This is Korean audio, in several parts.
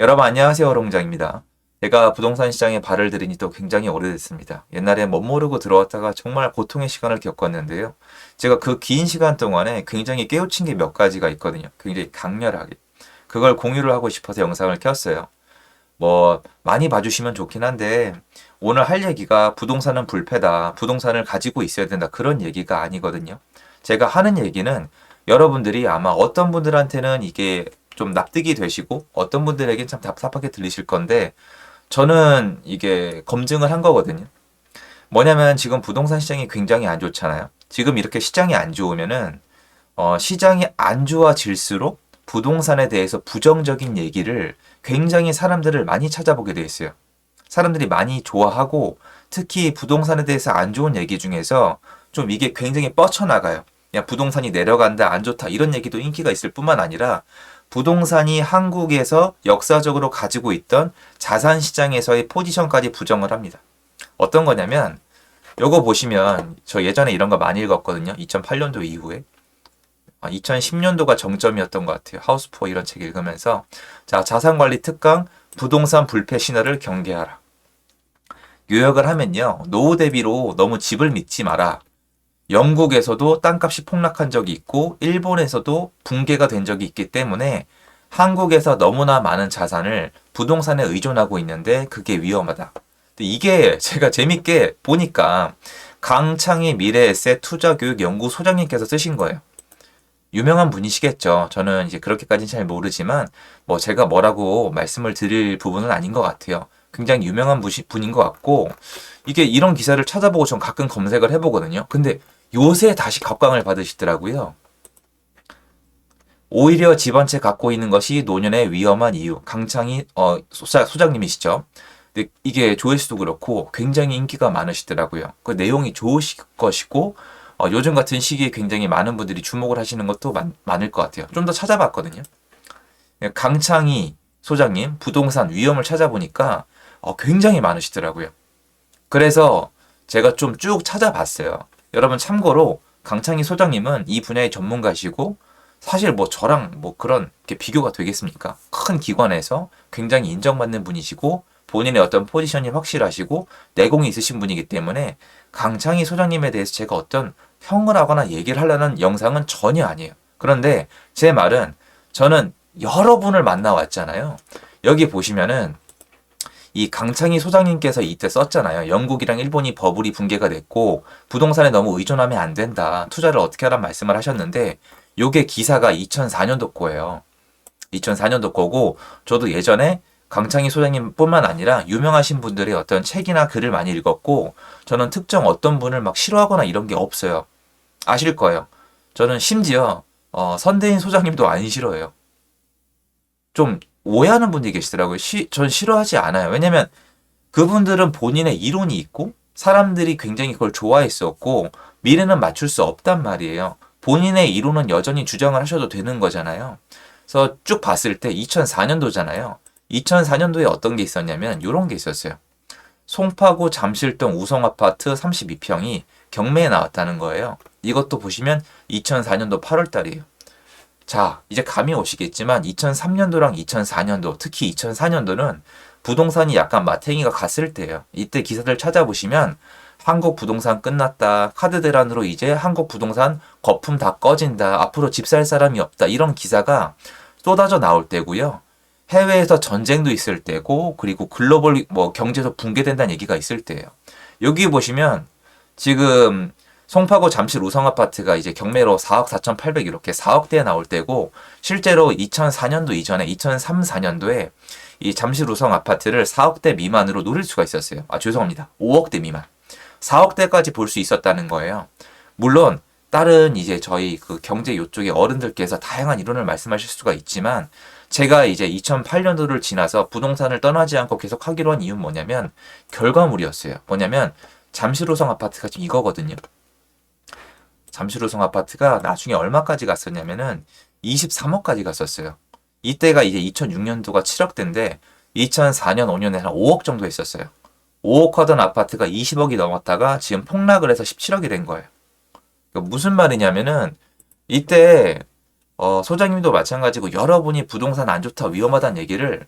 여러분 안녕하세요. 홍장입니다. 제가 부동산 시장에 발을 들인 지 또 굉장히 오래됐습니다. 옛날에 못 모르고 들어왔다가 정말 고통의 시간을 겪었는데요. 제가 그 긴 시간 동안에 굉장히 깨우친 게 몇 가지가 있거든요. 굉장히 강렬하게. 그걸 공유를 하고 싶어서 영상을 켰어요. 많이 봐주시면 좋긴 한데 오늘 할 얘기가 부동산은 불패다. 부동산을 가지고 있어야 된다. 그런 얘기가 아니거든요. 제가 하는 얘기는 여러분들이 아마 어떤 분들한테는 이게 좀 납득이 되시고 어떤 분들에겐 참 답답하게 들리실 건데 저는 이게 검증을 한 거거든요. 뭐냐면 지금 부동산 시장이 굉장히 안 좋잖아요. 지금 이렇게 시장이 안 좋으면은 시장이 안 좋아질수록 부동산에 대해서 부정적인 얘기를 굉장히 사람들을 많이 찾아보게 돼 있어요. 사람들이 많이 좋아하고 특히 부동산에 대해서 안 좋은 얘기 중에서 좀 이게 굉장히 뻗쳐나가요. 야, 부동산이 내려간다, 안 좋다, 이런 얘기도 인기가 있을 뿐만 아니라 부동산이 한국에서 역사적으로 가지고 있던 자산 시장에서의 포지션까지 부정을 합니다. 어떤 거냐면, 요거 보시면 저 예전에 이런 거 많이 읽었거든요. 2008년도 이후에. 2010년도가 정점이었던 것 같아요. 하우스포 이런 책 읽으면서 자, 자산관리 특강 부동산 불패 신화를 경계하라. 요약을 하면요. 노후 대비로 너무 집을 믿지 마라. 영국에서도 땅값이 폭락한 적이 있고 일본에서도 붕괴가 된 적이 있기 때문에 한국에서 너무나 많은 자산을 부동산에 의존하고 있는데 그게 위험하다. 근데 이게 제가 재밌게 보니까 강창희 미래에셋 투자교육연구소장님께서 쓰신 거예요. 유명한 분이시겠죠. 저는 이제 그렇게까지는 잘 모르지만 제가 뭐라고 말씀을 드릴 부분은 아닌 것 같아요. 굉장히 유명한 분인 것 같고 이게 이런 기사를 찾아보고 전 가끔 검색을 해보거든요. 근데 요새 다시 각광을 받으시더라고요. 오히려 집 한 채 갖고 있는 것이 노년의 위험한 이유. 강창희 소장님이시죠. 근데 이게 조회수도 그렇고 굉장히 인기가 많으시더라고요. 그 내용이 좋으실 것이고 요즘 같은 시기에 굉장히 많은 분들이 주목을 하시는 것도 많을 것 같아요. 좀 더 찾아봤거든요. 강창희 소장님 부동산 위험을 찾아보니까 굉장히 많으시더라고요. 그래서 제가 좀 쭉 찾아봤어요. 여러분 참고로 강창희 소장님은 이 분야의 전문가시고 사실 저랑 그런 게 비교가 되겠습니까? 큰 기관에서 굉장히 인정받는 분이시고 본인의 어떤 포지션이 확실하시고 내공이 있으신 분이기 때문에 강창희 소장님에 대해서 제가 어떤 평을 하거나 얘기를 하려는 영상은 전혀 아니에요. 그런데 제 말은 저는 여러 분을 만나왔잖아요. 여기 보시면은 이 강창희 소장님께서 이때 썼잖아요. 영국이랑 일본이 버블이 붕괴가 됐고 부동산에 너무 의존하면 안 된다. 투자를 어떻게 하란 말씀을 하셨는데 요게 기사가 2004년도 거예요. 2004년도 거고 저도 예전에 강창희 소장님뿐만 아니라 유명하신 분들의 어떤 책이나 글을 많이 읽었고 저는 특정 어떤 분을 막 싫어하거나 이런 게 없어요. 아실 거예요. 저는 심지어 선대인 소장님도 안 싫어해요. 좀 오해하는 분들이 계시더라고요. 전 싫어하지 않아요. 왜냐면 그분들은 본인의 이론이 있고 사람들이 굉장히 그걸 좋아했었고 미래는 맞출 수 없단 말이에요. 본인의 이론은 여전히 주장을 하셔도 되는 거잖아요. 그래서 쭉 봤을 때 2004년도잖아요. 2004년도에 어떤 게 있었냐면 이런 게 있었어요. 송파구 잠실동 우성아파트 32평이 경매에 나왔다는 거예요. 이것도 보시면 2004년도 8월 달이에요. 자, 이제 감이 오시겠지만 2003년도랑 2004년도, 특히 2004년도는 부동산이 약간 마탱이가 갔을 때예요. 이때 기사들 찾아보시면 한국 부동산 끝났다. 카드 대란으로 이제 한국 부동산 거품 다 꺼진다. 앞으로 집 살 사람이 없다. 이런 기사가 쏟아져 나올 때고요. 해외에서 전쟁도 있을 때고 그리고 글로벌 경제도 붕괴된다는 얘기가 있을 때예요. 여기 보시면 지금 송파구 잠실 우성아파트가 이제 경매로 4억 4,800 이렇게 4억대에 나올 때고 실제로 2004년도 이전에 2003, 4년도에 이 잠실 우성아파트를 4억대 미만으로 노릴 수가 있었어요. 죄송합니다. 5억대 미만. 4억대까지 볼 수 있었다는 거예요. 물론 다른 이제 저희 그 경제 요쪽의 어른들께서 다양한 이론을 말씀하실 수가 있지만 제가 이제 2008년도를 지나서 부동산을 떠나지 않고 계속 하기로 한 이유는 뭐냐면 결과물이었어요. 뭐냐면 잠실우성 아파트가 지금 이거거든요. 잠실우성 아파트가 나중에 얼마까지 갔었냐면은 23억까지 갔었어요. 이때가 이제 2006년도가 7억대인데 2004년, 5년에 한 5억 정도 했었어요. 5억 하던 아파트가 20억이 넘었다가 지금 폭락을 해서 17억이 된 거예요. 그러니까 무슨 말이냐면은 이때 소장님도 마찬가지고 여러분이 부동산 안 좋다 위험하다는 얘기를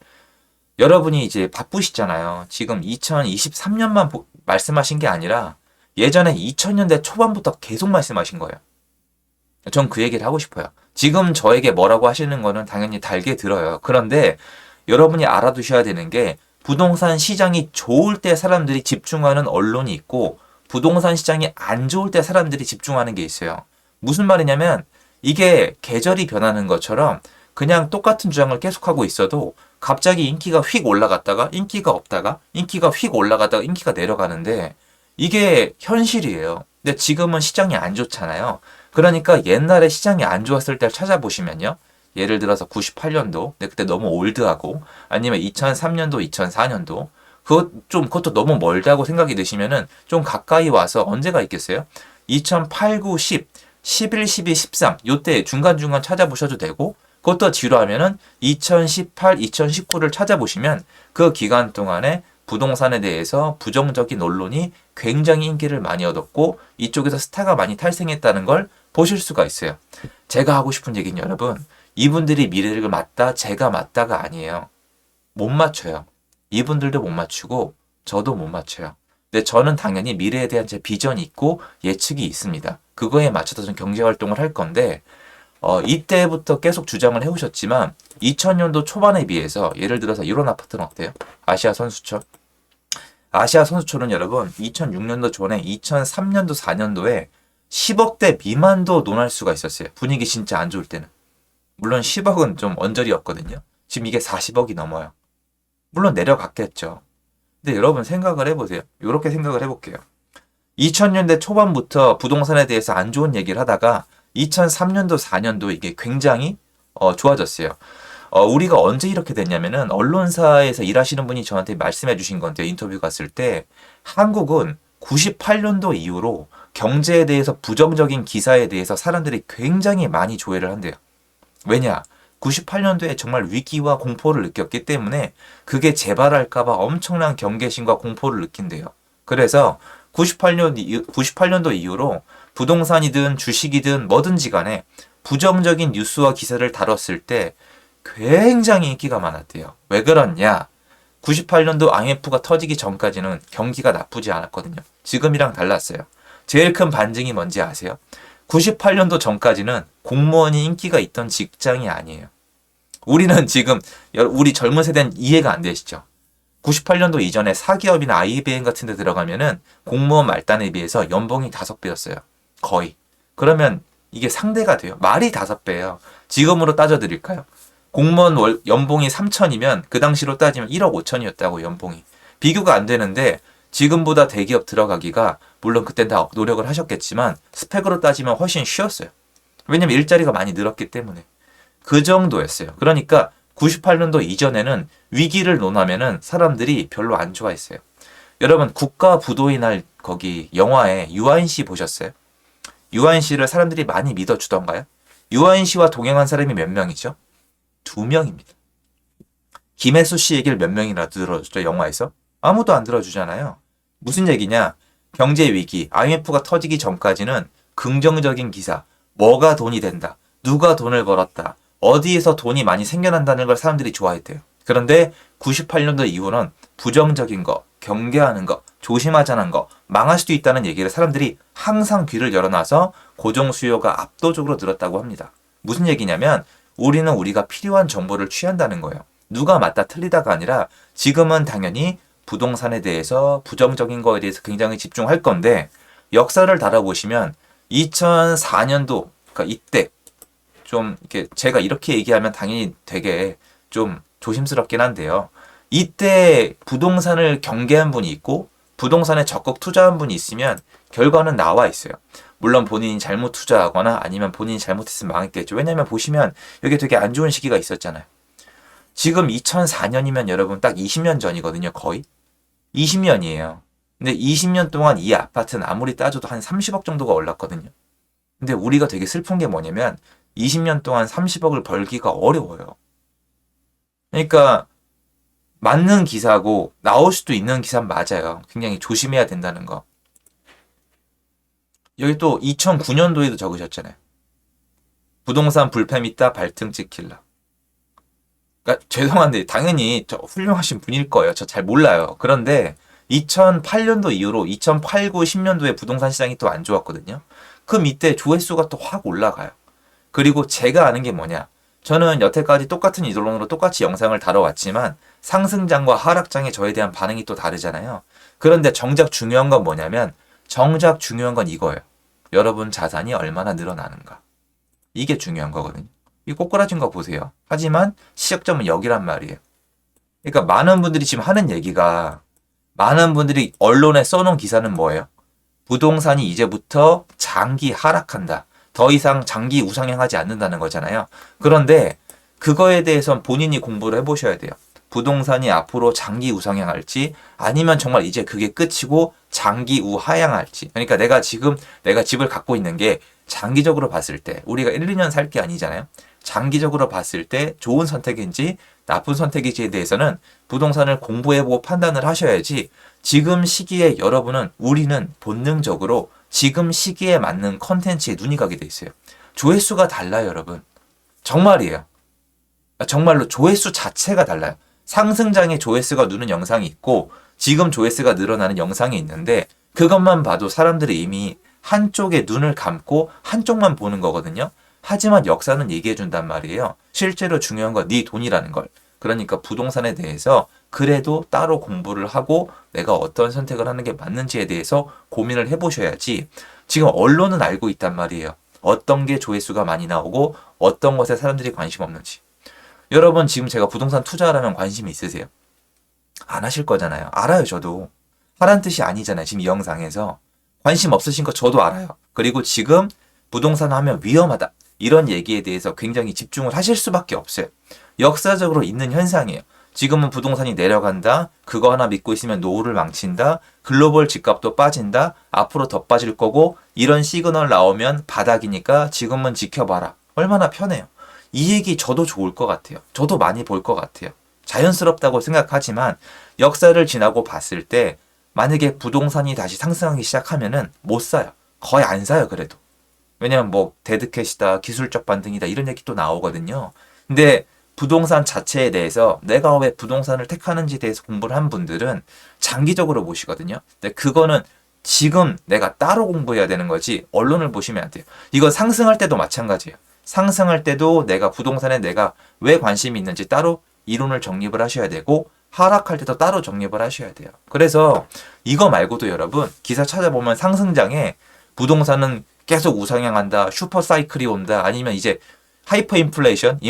여러분이 이제 바쁘시잖아요. 지금 2023년만 말씀하신 게 아니라 예전에 2000년대 초반부터 계속 말씀하신 거예요. 전 그 얘기를 하고 싶어요. 지금 저에게 뭐라고 하시는 거는 당연히 달게 들어요. 그런데 여러분이 알아두셔야 되는 게 부동산 시장이 좋을 때 사람들이 집중하는 언론이 있고 부동산 시장이 안 좋을 때 사람들이 집중하는 게 있어요. 무슨 말이냐면 이게 계절이 변하는 것처럼 그냥 똑같은 주장을 계속하고 있어도 갑자기 인기가 휙 올라갔다가 인기가 없다가 인기가 휙 올라갔다가 인기가 내려가는데 이게 현실이에요. 근데 지금은 시장이 안 좋잖아요. 그러니까 옛날에 시장이 안 좋았을 때를 찾아보시면요. 예를 들어서 98년도, 근데 그때 너무 올드하고, 아니면 2003년도, 2004년도, 그것도 너무 멀다고 생각이 드시면은 좀 가까이 와서 언제가 있겠어요? 2008, 9, 10, 11, 12, 13, 요때 중간중간 찾아보셔도 되고, 그것도 뒤로 하면은 2018, 2019를 찾아보시면 그 기간 동안에 부동산에 대해서 부정적인 언론이 굉장히 인기를 많이 얻었고 이쪽에서 스타가 많이 탈생했다는 걸 보실 수가 있어요. 제가 하고 싶은 얘기는 여러분, 이분들이 미래를 맞다, 제가 맞다가 아니에요. 못 맞춰요. 이분들도 못 맞추고 저도 못 맞춰요. 근데 저는 당연히 미래에 대한 제 비전이 있고 예측이 있습니다. 그거에 맞춰서 좀 경제 활동을 할 건데 이때부터 계속 주장을 해오셨지만 2000년도 초반에 비해서 예를 들어서 이런 아파트는 어때요? 아시아 선수촌. 아시아 선수촌은 여러분 2006년도 전에 2003년도 4년도에 10억대 미만도 논할 수가 있었어요. 분위기 진짜 안 좋을 때는. 물론 10억은 좀 언저리였거든요. 지금 이게 40억이 넘어요. 물론 내려갔겠죠. 근데 여러분 생각을 해보세요. 이렇게 생각을 해볼게요. 2000년대 초반부터 부동산에 대해서 안 좋은 얘기를 하다가 2003년도, 4년도 이게 굉장히 좋아졌어요. 우리가 언제 이렇게 됐냐면은 언론사에서 일하시는 분이 저한테 말씀해 주신 건데 인터뷰 갔을 때 한국은 98년도 이후로 경제에 대해서 부정적인 기사에 대해서 사람들이 굉장히 많이 조회를 한대요. 왜냐? 98년도에 정말 위기와 공포를 느꼈기 때문에 그게 재발할까봐 엄청난 경계심과 공포를 느낀대요. 그래서 98년도 이후로 부동산이든 주식이든 뭐든지 간에 부정적인 뉴스와 기사를 다뤘을 때 굉장히 인기가 많았대요. 왜 그렇냐? 98년도 IMF가 터지기 전까지는 경기가 나쁘지 않았거든요. 지금이랑 달랐어요. 제일 큰 반증이 뭔지 아세요? 98년도 전까지는 공무원이 인기가 있던 직장이 아니에요. 우리는 지금 우리 젊은 세대는 이해가 안 되시죠? 98년도 이전에 사기업이나 IBM 같은 데 들어가면은 공무원 말단에 비해서 연봉이 5배였어요. 거의. 그러면 이게 상대가 돼요. 말이 5배예요. 지금으로 따져드릴까요? 공무원 연봉이 3천이면 그 당시로 따지면 1억 5천이었다고 연봉이. 비교가 안 되는데 지금보다 대기업 들어가기가 물론 그땐 다 노력을 하셨겠지만 스펙으로 따지면 훨씬 쉬웠어요. 왜냐면 일자리가 많이 늘었기 때문에. 그 정도였어요. 그러니까 98년도 이전에는 위기를 논하면은 사람들이 별로 안 좋아했어요. 여러분 국가 부도의 날 거기 영화에 유아인 씨 보셨어요? 유아인 씨를 사람들이 많이 믿어주던가요? 유아인 씨와 동행한 사람이 몇 명이죠? 2명입니다. 김혜수 씨 얘기를 몇 명이나 들어줬죠, 영화에서? 아무도 안 들어주잖아요. 무슨 얘기냐? 경제 위기, IMF가 터지기 전까지는 긍정적인 기사, 뭐가 돈이 된다, 누가 돈을 벌었다, 어디에서 돈이 많이 생겨난다는 걸 사람들이 좋아했대요. 그런데 98년도 이후는 부정적인 거, 경계하는 거, 조심하자는 거, 망할 수도 있다는 얘기를 사람들이 항상 귀를 열어놔서 고정 수요가 압도적으로 늘었다고 합니다. 무슨 얘기냐면 우리는 우리가 필요한 정보를 취한다는 거예요. 누가 맞다 틀리다가 아니라 지금은 당연히 부동산에 대해서 부정적인 거에 대해서 굉장히 집중할 건데 역사를 달아보시면 2004년도 그러니까 이때 좀 이렇게 제가 이렇게 얘기하면 당연히 되게 좀 조심스럽긴 한데요. 이때 부동산을 경계한 분이 있고 부동산에 적극 투자한 분이 있으면 결과는 나와 있어요. 물론 본인이 잘못 투자하거나 아니면 본인이 잘못했으면 망했겠죠. 왜냐하면 보시면 여기 되게 안 좋은 시기가 있었잖아요. 지금 2004년이면 여러분 딱 20년 전이거든요. 거의. 20년이에요. 근데 20년 동안 이 아파트는 아무리 따져도 한 30억 정도가 올랐거든요. 근데 우리가 되게 슬픈 게 뭐냐면 20년 동안 30억을 벌기가 어려워요. 그러니까 맞는 기사고 나올 수도 있는 기사는 맞아요. 굉장히 조심해야 된다는 거. 여기 또 2009년도에도 적으셨잖아요. 부동산 불패 믿다 발등 찍힐라. 그러니까 죄송한데 당연히 저 훌륭하신 분일 거예요. 저 잘 몰라요. 그런데 2008년도 이후로 2008, 9, 10년도에 부동산 시장이 또 안 좋았거든요. 그 밑에 조회수가 또 확 올라가요. 그리고 제가 아는 게 뭐냐? 저는 여태까지 똑같은 이론으로 똑같이 영상을 다뤄왔지만 상승장과 하락장의 저에 대한 반응이 또 다르잖아요. 그런데 정작 중요한 건 뭐냐면 정작 중요한 건 이거예요. 여러분 자산이 얼마나 늘어나는가. 이게 중요한 거거든요. 이 꼬꾸라진 거 보세요. 하지만 시작점은 여기란 말이에요. 그러니까 많은 분들이 지금 하는 얘기가 많은 분들이 언론에 써놓은 기사는 뭐예요? 부동산이 이제부터 장기 하락한다. 더 이상 장기 우상향하지 않는다는 거잖아요. 그런데 그거에 대해선 본인이 공부를 해보셔야 돼요. 부동산이 앞으로 장기 우상향할지 아니면 정말 이제 그게 끝이고 장기 우하향할지. 그러니까 내가 지금 내가 집을 갖고 있는 게 장기적으로 봤을 때 우리가 1, 2년 살 게 아니잖아요. 장기적으로 봤을 때 좋은 선택인지 나쁜 선택인지에 대해서는 부동산을 공부해보고 판단을 하셔야지 지금 시기에 여러분은 우리는 본능적으로 지금 시기에 맞는 컨텐츠에 눈이 가게 돼 있어요. 조회수가 달라요, 여러분. 정말이에요. 정말로 조회수 자체가 달라요. 상승장의 조회수가 누는 영상이 있고 지금 조회수가 늘어나는 영상이 있는데 그것만 봐도 사람들이 이미 한쪽에 눈을 감고 한쪽만 보는 거거든요. 하지만 역사는 얘기해 준단 말이에요. 실제로 중요한 건 네 돈이라는 걸. 그러니까 부동산에 대해서 그래도 따로 공부를 하고 내가 어떤 선택을 하는 게 맞는지에 대해서 고민을 해보셔야지 지금 언론은 알고 있단 말이에요. 어떤 게 조회수가 많이 나오고 어떤 것에 사람들이 관심 없는지. 여러분 지금 제가 부동산 투자하려면 관심이 있으세요? 안 하실 거잖아요. 알아요, 저도. 하란 뜻이 아니잖아요. 지금 이 영상에서. 관심 없으신 거 저도 알아요. 그리고 지금 부동산 하면 위험하다. 이런 얘기에 대해서 굉장히 집중을 하실 수밖에 없어요. 역사적으로 있는 현상이에요. 지금은 부동산이 내려간다. 그거 하나 믿고 있으면 노후를 망친다. 글로벌 집값도 빠진다. 앞으로 더 빠질 거고 이런 시그널 나오면 바닥이니까 지금은 지켜봐라. 얼마나 편해요. 이 얘기 저도 좋을 것 같아요. 저도 많이 볼 것 같아요. 자연스럽다고 생각하지만 역사를 지나고 봤을 때 만약에 부동산이 다시 상승하기 시작하면은 못 사요. 거의 안 사요, 그래도. 왜냐면 뭐 데드캣이다, 기술적 반등이다 이런 얘기 또 나오거든요. 근데 부동산 자체에 대해서 내가 왜 부동산을 택하는지에 대해서 공부를 한 분들은 장기적으로 보시거든요. 근데 그거는 지금 내가 따로 공부해야 되는 거지 언론을 보시면 안 돼요. 이거 상승할 때도 마찬가지예요. 상승할 때도 내가 부동산에 내가 왜 관심이 있는지 따로 이론을 정립을 하셔야 되고 하락할 때도 따로 정립을 하셔야 돼요. 그래서 이거 말고도 여러분 기사 찾아보면 상승장에 부동산은 계속 우상향한다, 슈퍼 사이클이 온다, 아니면 이제 하이퍼 인플레이션,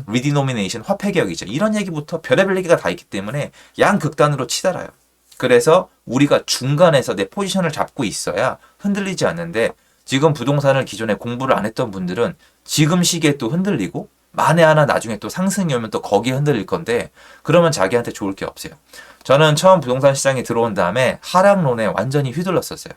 리디노미네이션, 화폐 개혁이죠. 이런 얘기부터 별의별 얘기가 다 있기 때문에 양극단으로 치달아요. 그래서 우리가 중간에서 내 포지션을 잡고 있어야 흔들리지 않는데 지금 부동산을 기존에 공부를 안 했던 분들은 지금 시기에 또 흔들리고 만에 하나 나중에 또 상승이 오면 또 거기에 흔들릴 건데 그러면 자기한테 좋을 게 없어요. 저는 처음 부동산 시장에 들어온 다음에 하락론에 완전히 휘둘렀었어요.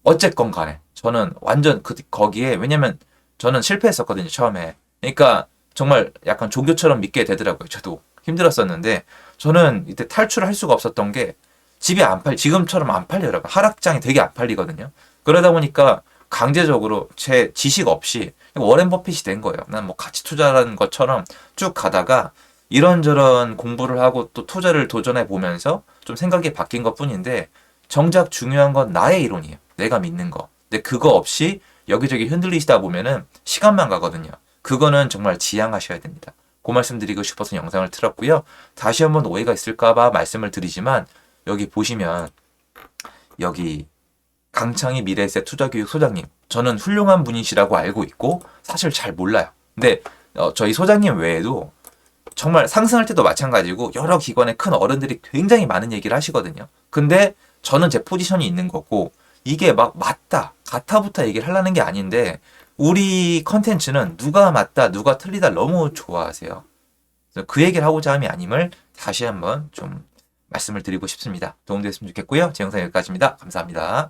어쨌건 간에 저는 완전 거기에 왜냐면 저는 실패했었거든요, 처음에. 그러니까 정말 약간 종교처럼 믿게 되더라고요. 저도 힘들었었는데 저는 이때 탈출할 수가 없었던 게 집이 지금처럼 안 팔려요, 여러분. 하락장이 되게 안 팔리거든요. 그러다 보니까 강제적으로 제 지식 없이 워렌 버핏이 된 거예요. 난 뭐 가치 투자라는 것처럼 쭉 가다가 이런저런 공부를 하고 또 투자를 도전해 보면서 좀 생각이 바뀐 것 뿐인데 정작 중요한 건 나의 이론이에요. 내가 믿는 거. 근데 그거 없이 여기저기 흔들리시다 보면은 시간만 가거든요. 그거는 정말 지양하셔야 됩니다. 그 말씀 드리고 싶어서 영상을 틀었고요. 다시 한번 오해가 있을까봐 말씀을 드리지만 여기 보시면 여기 강창희 미래에셋 투자교육 소장님 저는 훌륭한 분이시라고 알고 있고 사실 잘 몰라요. 근데 저희 소장님 외에도 정말 상승할 때도 마찬가지고 여러 기관의 큰 어른들이 굉장히 많은 얘기를 하시거든요. 근데 저는 제 포지션이 있는 거고 이게 막 맞다, 같아부터 얘기를 하려는 게 아닌데 우리 컨텐츠는 누가 맞다, 누가 틀리다 너무 좋아하세요. 그래서 그 얘기를 하고자 함이 아님을 다시 한번 좀 말씀을 드리고 싶습니다. 도움되셨으면 좋겠고요. 제 영상 여기까지입니다. 감사합니다.